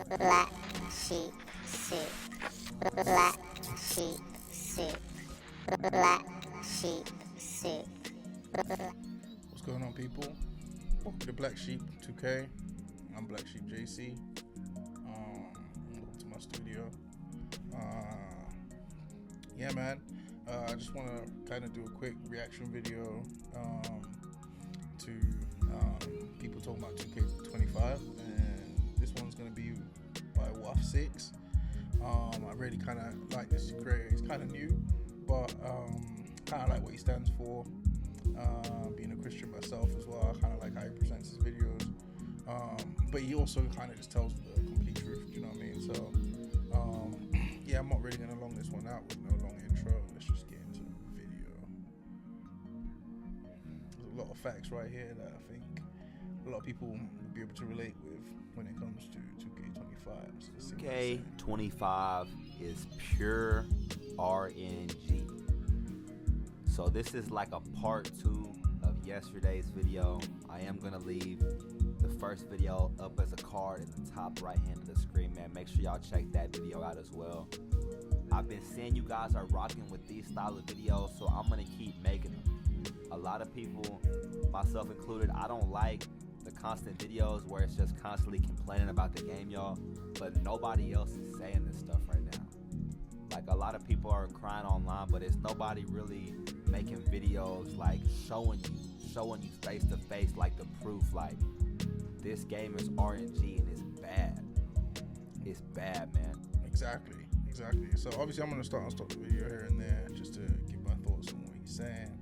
Black sheep suit. Black sheep suit. Black sheep suit. What's going on, people? Welcome to Black Sheep 2K. I'm Black Sheep JC. Welcome to my studio. Yeah, man. I just want to kind of do a quick reaction video to people talking about 2K25, and this one's going to be by WAFF6IX. I really kind of like this creator. He's kind of new, but kind of like what he stands for. Being a Christian myself as well, I kind of like how he presents his videos, but he also kind of just tells the complete truth, you know what I mean? So yeah, I'm not really going to long this one out with no long intro. Let's just get into the video. There's a lot of facts right here that I think a lot of people will be able to relate with when it comes to 2K25. So 2K25 is pure RNG. So this is like a part 2 of yesterday's video. I am gonna leave the first video up as a card in the top right hand of the screen, man. Make sure y'all check that video out as well. I've been seeing you guys are rocking with these style of videos, so I'm gonna keep making them. A lot of people, myself included, I don't like the constant videos where it's just constantly complaining about the game, y'all, but nobody else is saying this stuff right now. Like, a lot of people are crying online, but it's nobody really making videos like showing you face to face, like the proof, like this game is RNG and it's bad. It's bad, man. Exactly. So obviously I'm gonna stop the video here and there just to give my thoughts on what he's saying.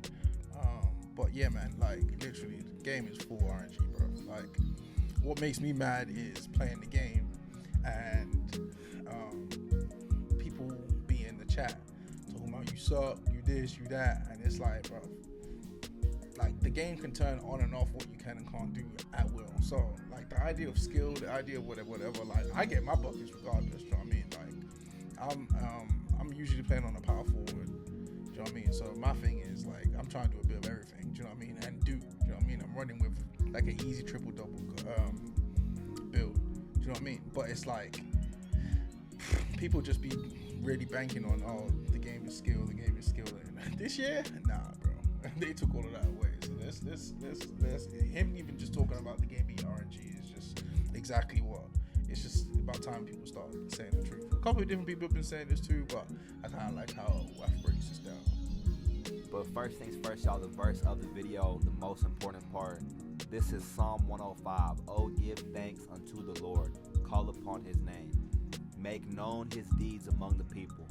But yeah, man, like literally the game is full RNG, bro. Like, what makes me mad is playing the game and people be in the chat talking about you suck, you this, you that, and it's like, bro, like the game can turn on and off what you can and can't do at will. So like the idea of skill, the idea of whatever, like I get my buckets regardless, you know what I mean? Like I'm usually playing on a power forward, do you know what I mean? So my thing is like I'm trying to do a bit of everything, do you know what I mean? And you know what I mean? I'm running with like an easy triple double build, do you know what I mean? But it's like people just be really banking on, oh, the game is skill. This year, nah, bro. They took all of that away. So this him even just talking about the game being RNG is just exactly what. It's just about time people start saying the truth. A couple of different people have been saying this too, but I kind of like how WAFF breaks this down. But first things first, y'all, the verse of the video, the most important part. This is Psalm 105. Oh, give thanks unto the Lord. Call upon his name. Make known his deeds among the people.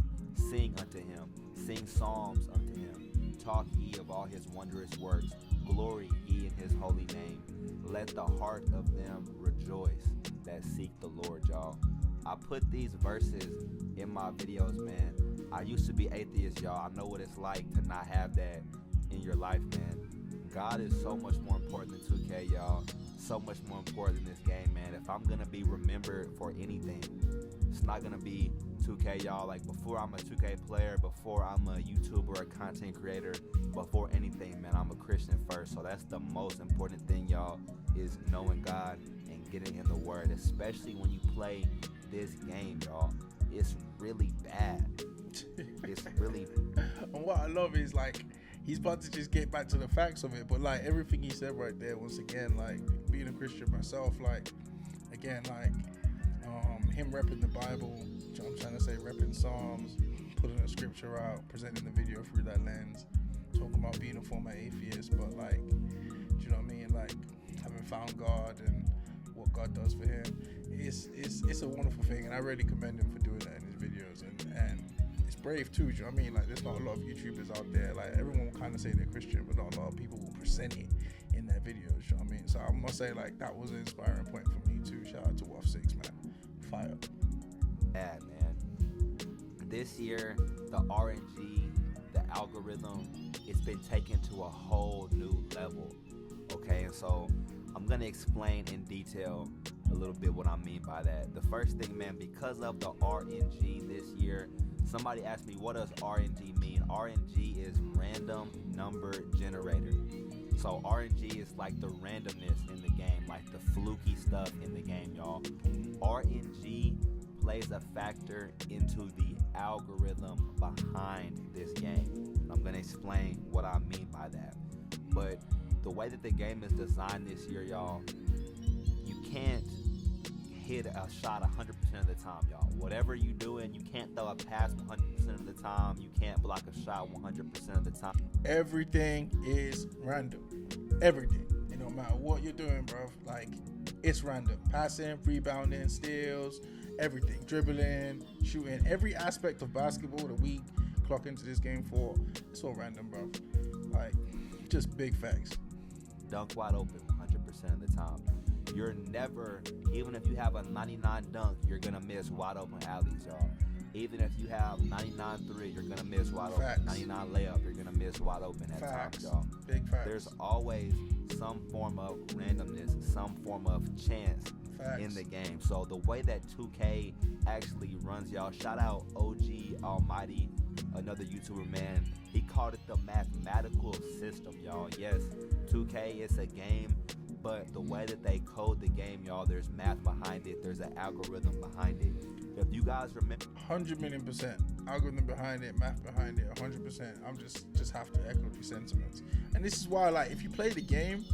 Sing unto him. Sing psalms unto him. Talk ye of all his wondrous works. Glory ye in his holy name. Let the heart of them rejoice that seek the Lord, y'all. I put these verses in my videos, man. I used to be atheist, y'all. I know what it's like to not have that in your life, man. God is so much more important than 2K, y'all. So much more important than this game, man. If I'm gonna be remembered for anything, it's not gonna be 2K, y'all. Like, before I'm a 2K player, before I'm a YouTuber, a content creator, before anything, man, I'm a Christian first. So that's the most important thing, y'all, is knowing God and getting in the Word, especially when you play this game, y'all. It's really bad. It's really. And what I love is like he's about to just get back to the facts of it, but like everything he said right there, once again, like being a Christian myself, like again, like him repping the Bible, I'm trying to say repping Psalms, putting a scripture out, presenting the video through that lens, talking about being a former atheist, but like, do you know what I mean? Like having found God and what God does for him. It's a wonderful thing, and I really commend him for doing that in his videos, and it's brave too, do you know what I mean? Like there's not a lot of YouTubers out there, like everyone will kind of say they're Christian, but not a lot of people will present it in their videos, you know what I mean? So I must say, like, that was an inspiring point for me too. Shout out to WAFF6IX, man. Fire. Yeah, man. This year, the RNG, the algorithm, it's been taken to a whole new level. Okay, and so I'm gonna explain in detail a little bit what I mean by that. The first thing, man, because of the RNG this year, somebody asked me, what does RNG mean? RNG is random number generator. So RNG is like the randomness in the game, like the fluky stuff in the game, y'all. RNG plays a factor into the algorithm behind this game. I'm going to explain what I mean by that. But the way that the game is designed this year, y'all, you can't hit a shot 100% of the time, y'all. Whatever you doing, you can't throw a pass 100% of the time. You can't block a shot 100% of the time. Everything is random. Everything. It don't matter what you're doing, bro. Like, it's random. Passing, rebounding, steals, everything. Dribbling, shooting. Every aspect of basketball that we clock into this game for, it's all random, bro. Like, just big facts. Dunk wide open 100% of the time. You're never, even if you have a 99 dunk, you're going to miss wide open alleys, y'all. Even if you have 99 3, you're going to miss wide Facts. open. 99 layup, you're going to miss wide open at Facts. times, y'all. Big facts. There's always some form of randomness, some form of chance Facts. in the game. So the way that 2K actually runs, y'all, shout out OG Almighty, another YouTuber, man. He called it the mathematical system, y'all. Yes, 2K is a game, but the way that they code the game, y'all, there's math behind it. There's an algorithm behind it. If you guys remember, 100 million%. Algorithm behind it, math behind it, 100%. I'm just have to echo these sentiments. And this is why, like, if you play the game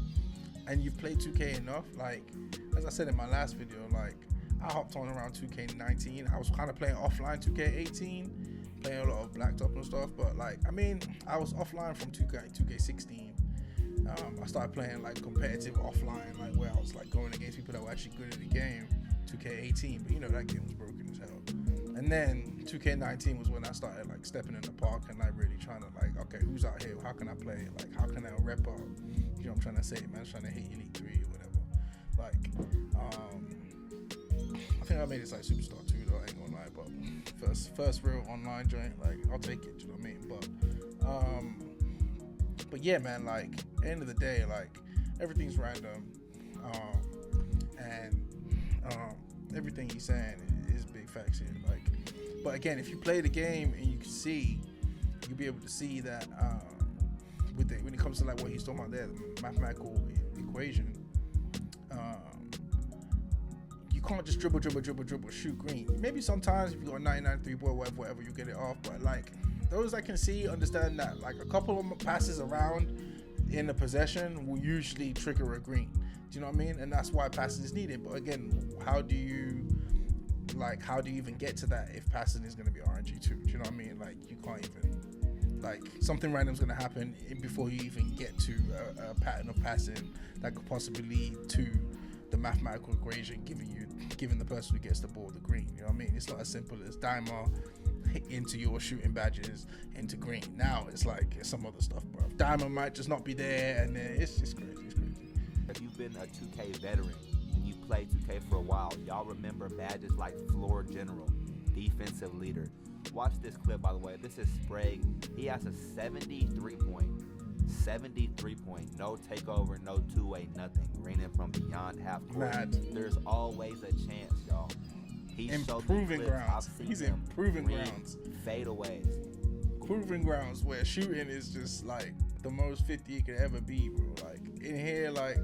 and you've played 2K enough, like, as I said in my last video, like, I hopped on around 2K19. I was kind of playing offline 2K18, playing a lot of Blacktop and stuff. But, like, I mean, I was offline from 2K16. I started playing, like, competitive offline, like, where I was, like, going against people that were actually good at the game. 2K18, but you know that game was broken as hell. And then 2K19 was when I started like stepping in the park and like really trying to like, okay, who's out here? How can I play? Like, how can I rep up? You know what I'm trying to say, man? Trying to hit Elite 3 or whatever. Like, I think I made it like Superstar 2 though, I ain't gonna lie, but first real online joint, like I'll take it, you know what I mean? But yeah, man, like end of the day, like everything's random. And everything he's saying is big facts here. Like, but again, if you play the game and you can see, you'll be able to see that when it comes to like what he's talking about there, the mathematical equation, you can't just dribble, shoot green. Maybe sometimes if you got a 99 3-ball, whatever, you get it off. But like those I can see, understand that like a couple of passes around in the possession will usually trigger a green. Do you know what I mean? And that's why passing is needed. But again, how do you even get to that if passing is going to be RNG too? Do you know what I mean? Like you can't even, like something random's going to happen before you even get to a pattern of passing that could possibly lead to the mathematical equation giving the person who gets the ball the green. You know what I mean? It's not as simple as dimer into your shooting badges into green. Now it's like it's some other stuff, bro. Dimer might just not be there, and then it's just crazy. It's crazy. if you've been a 2K veteran and you played 2K for a while, y'all remember badges like floor general, defensive leader. Watch this clip, by the way. This is Sprague. He has a 73 point, no takeover, no two-way, nothing. Greening from beyond half court. Mad. There's always a chance, y'all. He's improving grounds. He's improving grounds. Fadeaways. Proving grounds where shooting is just like the most 50 it could ever be, bro. Like in here, like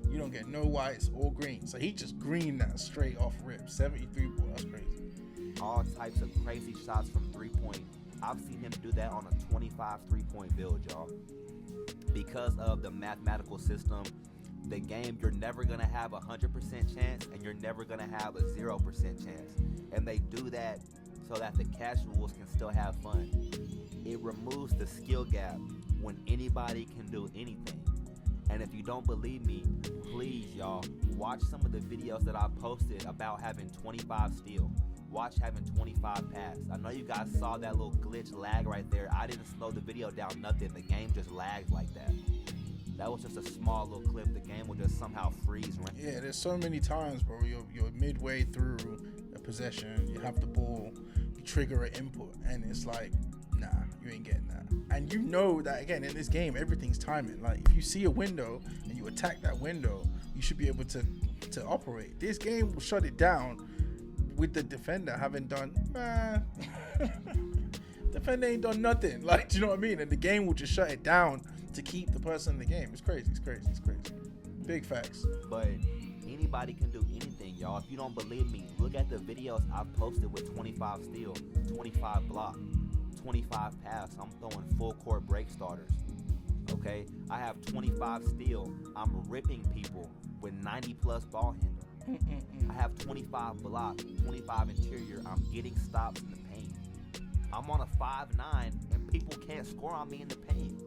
you don't get no whites or greens. So he just greened that straight off rip. 73, boy, that's crazy. All types of crazy shots from 3-point. I've seen him do that on a 25 3-point build, y'all. Because of the mathematical system, the game, you're never going to have a 100% chance and you're never going to have a 0% chance. And they do that so that the casuals can still have fun. It removes the skill gap when anybody can do anything. And if you don't believe me, please, y'all, watch some of the videos that I posted about having 25 steal. Watch having 25 pass. I know you guys saw that little glitch lag right there. I didn't slow the video down, nothing. The game just lags like that. That was just a small little clip. The game will just somehow freeze. Yeah, there's so many times, bro. You're midway through a possession, you have the ball, you trigger an input, and it's like, nah, you ain't getting that. And you know that, again, in this game, everything's timing. Like, if you see a window and you attack that window, you should be able to operate. This game will shut it down with the defender having done, man, defender ain't done nothing. Like, do you know what I mean? And the game will just shut it down to keep the person in the game. It's crazy. Big facts. But anybody can do anything, y'all. If you don't believe me, look at the videos I've posted with 25 steal, 25 block, 25 pass. I'm throwing full court break starters. Okay, I have 25 steal. I'm ripping people with 90 plus ball handle. I have 25 block, 25 interior. I'm getting stops in the paint. I'm on a 5'9", and people can't score on me in the paint.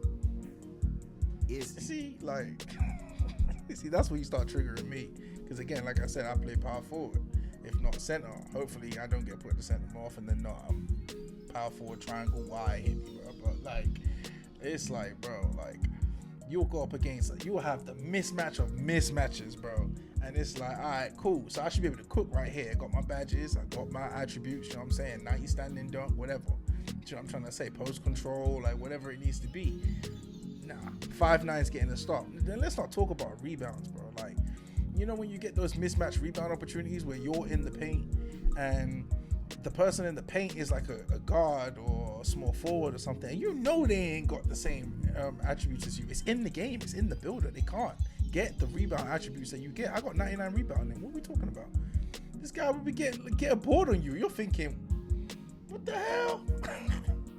See, that's when you start triggering me. Because again, like I said, I play power forward, if not center. Hopefully, I don't get put to center more often than not. I'm power forward, triangle, wide, hit me, bro. But like, it's like, bro, like, you'll go up against, you'll have the mismatch of mismatches, bro. And it's like, all right, cool. So I should be able to cook right here. I got my badges, I got my attributes, you know what I'm saying? 90 standing dunk, whatever. You know what I'm trying to say? Post control, like whatever it needs to be. Nah, 5'9's getting a stop. Then let's not talk about rebounds, bro. Like, you know when you get those mismatched rebound opportunities where you're in the paint and the person in the paint is like a guard or a small forward or something, and you know they ain't got the same attributes as you. It's in the game, it's in the builder. They can't get the rebound attributes that you get. I got 99 rebounding. What are we talking about? This guy would be get a board on you. You're thinking, what the hell?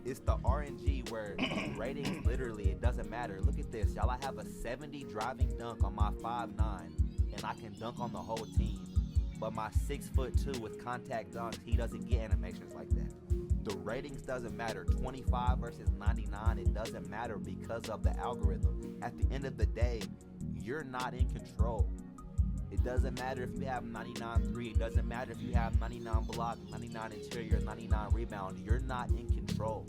It's the RNG where ratings, literally, it doesn't matter. Look at this, y'all. I have a 70 driving dunk on my 5'9", and I can dunk on the whole team. But my 6'2" with contact dunks, he doesn't get animations like that. The ratings doesn't matter. 25 versus 99, it doesn't matter because of the algorithm. At the end of the day, you're not in control. It doesn't matter if you have 99-3. It doesn't matter if you have 99 block, 99 interior, 99 rebound. You're not in control.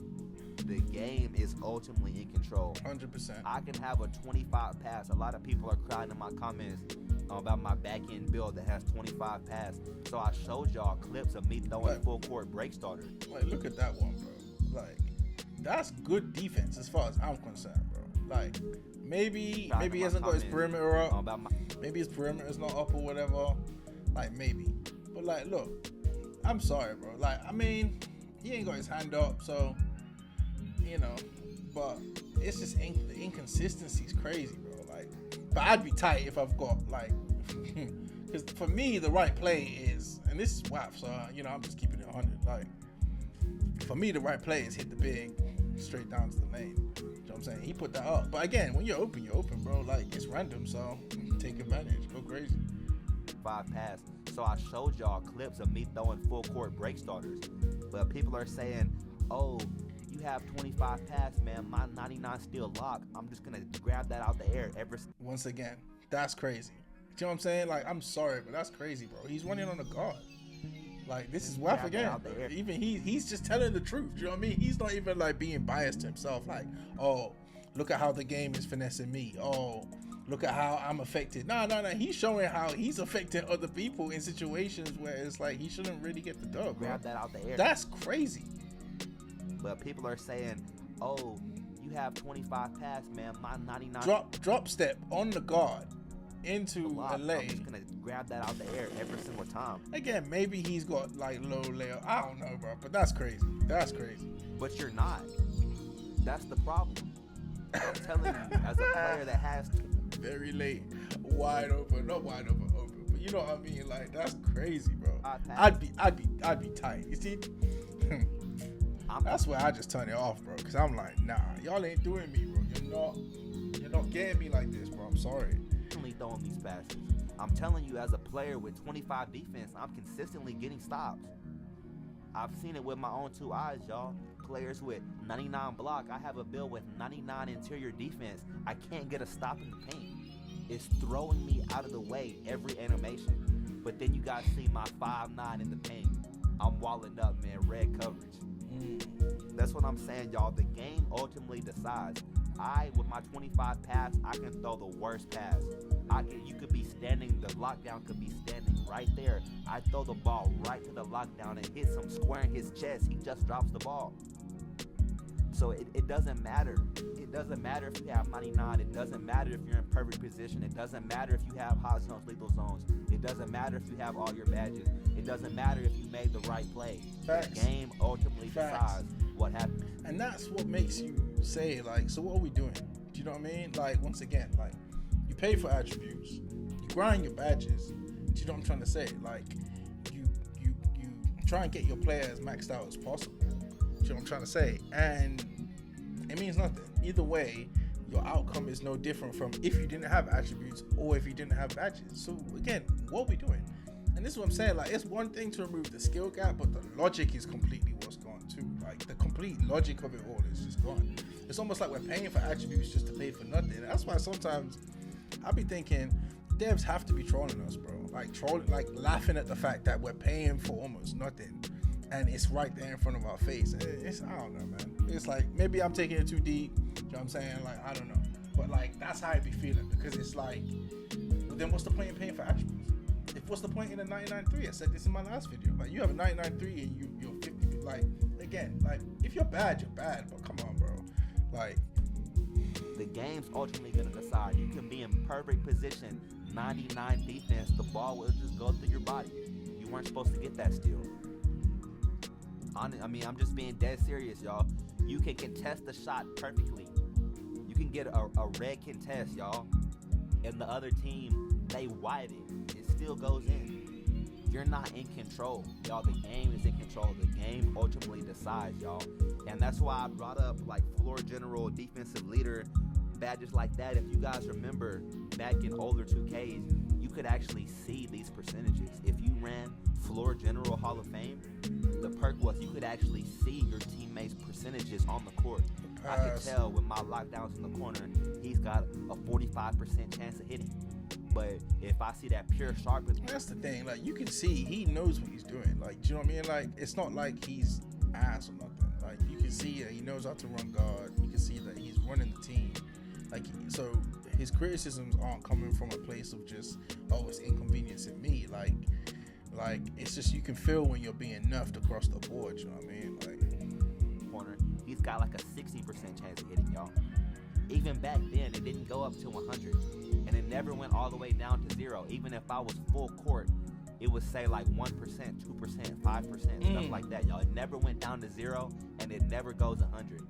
The game is ultimately in control. 100%. I can have a 25 pass. A lot of people are crying in my comments about my back end build that has 25 pass. So I showed y'all clips of me throwing full court break starters. Like, look at that one, bro. Like, that's good defense as far as I'm concerned, bro. Like, maybe he hasn't got his perimeter up. Maybe his perimeter is not up or whatever. Like, maybe. But like, look, I'm sorry, bro. Like, I mean, he ain't got his hand up, so you know. But it's just the inconsistency is crazy, bro. Like, but I'd be tight if I've got like, because for me the right play is, and this is WAFF, so you know I'm just keeping it 100. Like, for me the right play is hit the big straight down to the lane. You know what I'm saying? He put that up. But again, when you're open, bro. Like, it's random, so take advantage. Go crazy. 5 pass. So I showed y'all clips of me throwing full court break starters. But people are saying, oh, you have 25 pass, man. My 99 still locked. I'm just going to grab that out the air. Once again, that's crazy. You know what I'm saying? Like, I'm sorry, but that's crazy, bro. He's running on a guard. Like, this is WAFF again. Even he's just telling the truth. You know what I mean? He's not even like being biased to himself. Like, oh, look at how the game is finessing me. Oh, look at how I'm affected. No. He's showing how he's affecting other people in situations where it's like he shouldn't really get the dub. Grab that out the air. That's crazy. But people are saying, oh, you have 25 pass, man. My 99. Drop step on the guard into a lane. I'm just gonna grab that out the air every single time. Again, maybe he's got like low layup. I don't know, bro. But that's crazy. That's crazy. But you're not. That's the problem. I'm telling you, as a player that has very late, wide open, not wide open, but you know what I mean. Like, that's crazy, bro. I'd be tight. You see, that's where I just turn it off, bro. Cause I'm like, nah, y'all ain't doing me, bro. You're not getting me like this, bro. I'm sorry. Throwing these passes. I'm telling you, as a player with 25 defense, I'm consistently getting stops. I've seen it with my own 2 eyes, y'all. Players with 99 block, I have a build with 99 interior defense. I can't get a stop in the paint. It's throwing me out of the way every animation. But then you guys see my 5'9" in the paint. I'm walling up, man, red coverage. That's what I'm saying, y'all. The game ultimately decides. With my 25 pass, I can throw the worst pass. You could be standing, the lockdown could be standing right there. I throw the ball right to the lockdown and hits him square in his chest. He just drops the ball. So it doesn't matter. It doesn't matter if you have 99. It doesn't matter if you're in perfect position. It doesn't matter if you have hot zones, lethal zones. It doesn't matter if you have all your badges. It doesn't matter if you made the right play. Facts. The game ultimately decides what happens. And that's what makes you say, like, so what are we doing? Do you know what I mean? Like, once again, like, you pay for attributes, you grind your badges. Do you know what I'm trying to say? Like, you try and get your players maxed out as possible. Do you know what I'm trying to say? And it means nothing. Either way, your outcome is no different from if you didn't have attributes or if you didn't have badges. So again, what are we doing? And this is what I'm saying. Like, it's one thing to remove the skill gap, but the logic is completely what's gone too. Like, the complete logic of it all is just gone. It's almost like we're paying for attributes just to pay for nothing. And that's why sometimes I be thinking devs have to be trolling us, bro. Like, trolling, like laughing at the fact that we're paying for almost nothing, and it's right there in front of our face. It's, I don't know, man. It's like, maybe I'm taking it too deep. You know what I'm saying? Like, I don't know. But like, that's how I be feeling, because it's like, well, then what's the point in paying for attributes? What's the point in a 99.3? I said this in my last video. Like, you have a 99.3 and you're 50. Like, again, like, if you're bad, you're bad. But come on, bro. Like, the game's ultimately gonna decide. You can be in perfect position, 99 defense, the ball will just go through your body. You weren't supposed to get that steal. I mean, I'm just being dead serious, y'all. You can contest the shot perfectly. You can get a red contest, y'all, and the other team, they wide it. It still goes in. You're not in control, y'all. The game is in control. The game ultimately decides, y'all. And that's why I brought up like floor general, defensive leader, badges like that. If you guys remember back in older 2Ks, you could actually see these percentages. If you ran floor general Hall of Fame, the perk was you could actually see your teammates' percentages on the court. I could tell when my lockdown's in the corner, he's got a 45% chance of hitting. But if I see that pure sharpness, that's the thing. Like, you can see he knows what he's doing. Like, do you know what I mean? Like, it's not like he's ass or nothing. Like, you can see that he knows how to run guard. You can see that he's running the team. Like, so his criticisms aren't coming from a place of just, oh, it's inconveniencing me. Like it's just, you can feel when you're being nerfed across the board. You know what I mean? Like, corner, he's got like a 60% chance of hitting, y'all. Even back then, it didn't go up to 100, and it never went all the way down to 0. Even if I was full court, it would say like 1%, 2%, 5%, stuff like that, y'all. It never went down to 0, and it never goes 100.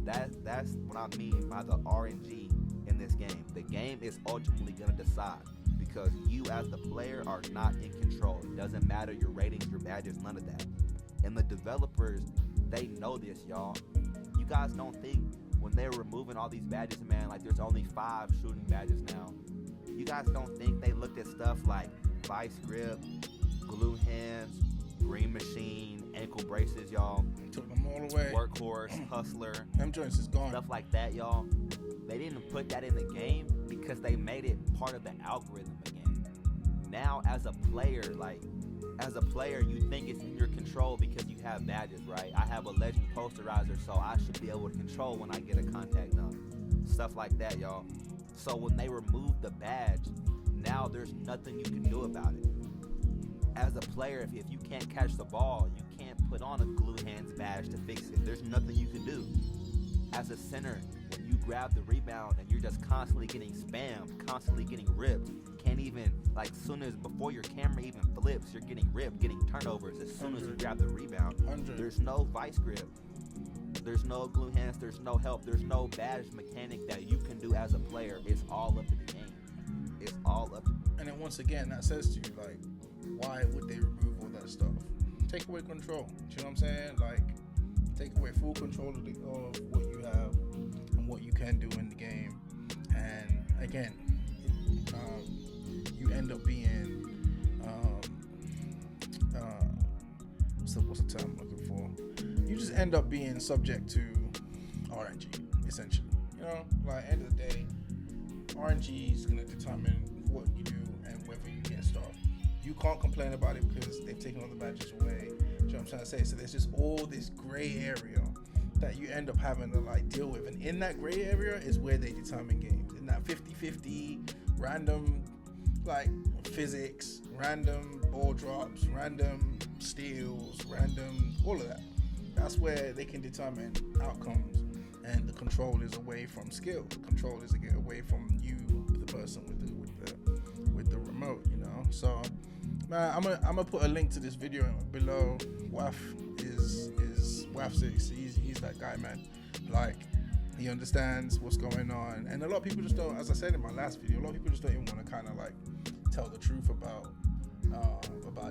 That's what I mean by the RNG in this game. The game is ultimately gonna decide, because you as the player are not in control. It doesn't matter your ratings, your badges, none of that. And the developers, they know this, y'all. You guys don't think when they're removing all these badges, man, like there's only 5 shooting badges now. You guys don't think they looked at stuff like vice grip, glue hands, green machine, ankle braces, y'all. Took them all away. Workhorse, hustler. Them joints is gone. Stuff like that, y'all. They didn't put that in the game because they made it part of the algorithm again. Now, as a player, you think it's in your control because you have badges, right? I have a legend posterizer, so I should be able to control when I get a contact dunk. Stuff like that, y'all. So when they remove the badge, now there's nothing you can do about it. As a player, if you can't catch the ball, you can't put on a glue hands badge to fix it. There's nothing you can do. As a center, when you grab the rebound and you're just constantly getting spammed, constantly getting ripped, can't even, like, soon as before your camera even flips, you're getting ripped, getting turnovers as soon as you grab the rebound. 100. There's no vice grip. There's no glue hands. There's no help. There's no badge mechanic that you can do as a player. It's all up to the game. It's all up. And then once again, that says to you, like, why would they remove all that stuff? Take away control. Do you know what I'm saying? Like, take away full control of what you have and what you can do in the game. And again, you end up being what's the term I'm looking for? You just end up being subject to RNG, essentially. You know, like, end of the day, RNG is gonna determine what you do and whether you get stuff. You can't complain about it because they've taken all the badges away. Do you know what I'm trying to say? So there's just all this gray area that you end up having to, like, deal with. And in that gray area is where they determine games. In that 50-50, random, like, physics, random ball drops, random steals, random, all of that. That's where they can determine outcomes. And the control is away from skill. The control is away from you, the person with the remote, you know. So, man, I'm gonna put a link to this video below. WAFF is WAFF6IX. He's that guy, man. Like, He understands what's going on, and a lot of people just don't. As I said in my last video, a lot of people just don't even want to kind of like tell the truth about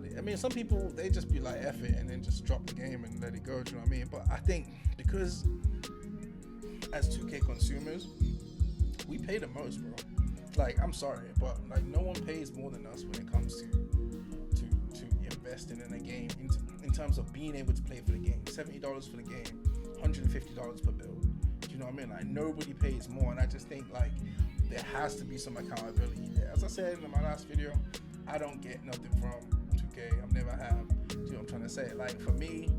it. I mean, some people, they just be like F it and then just drop the game and let it go. Do you know what I mean? But I think because as 2K consumers, we pay the most, bro. Like, I'm sorry, but like no one pays more than us when it comes to investing in a game in terms of being able to play for the game. $70 for the game, $150 per build. Do you know what I mean? Like, nobody pays more, and I just think like there has to be some accountability there. As I said in my last video, I don't get nothing from 2K. I've never have. Do you know what I'm trying to say? Like, for me,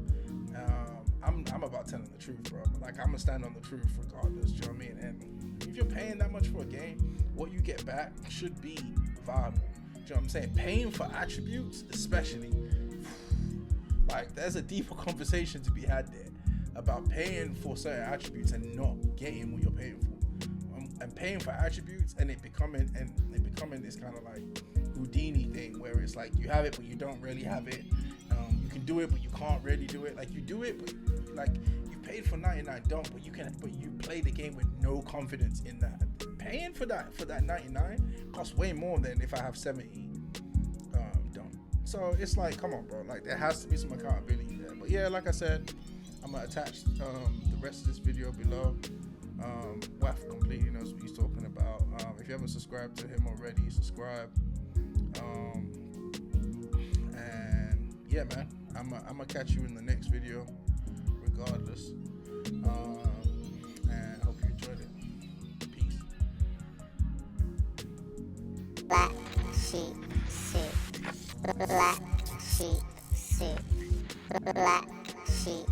I'm about telling the truth, bro. Like, I'm gonna stand on the truth regardless. Do you know what I mean? And if you're paying that much for a game, what you get back should be viable. Do you know what I'm saying? Paying for attributes, especially, like, there's a deeper conversation to be had there about paying for certain attributes and not getting what you're paying for. And paying for attributes and it becoming this kind of like Houdini thing where it's like you have it but you don't really have it. You can do it but you can't really do it. Like, you do it but like you paid for 99 don't, but you play the game with no confidence in that. Paying for that 99 costs way more than if I have 70 don't. So it's like, come on, bro. Like, there has to be some accountability there. But yeah, like I said, I'm gonna attach the rest of this video below. WAFF completely knows what he's talking about. If you haven't subscribed to him already, subscribe. And yeah, man, I'm gonna catch you in the next video, regardless. And I hope you enjoyed it. Peace. Black sheep suit. Black sheep suit. Black sheep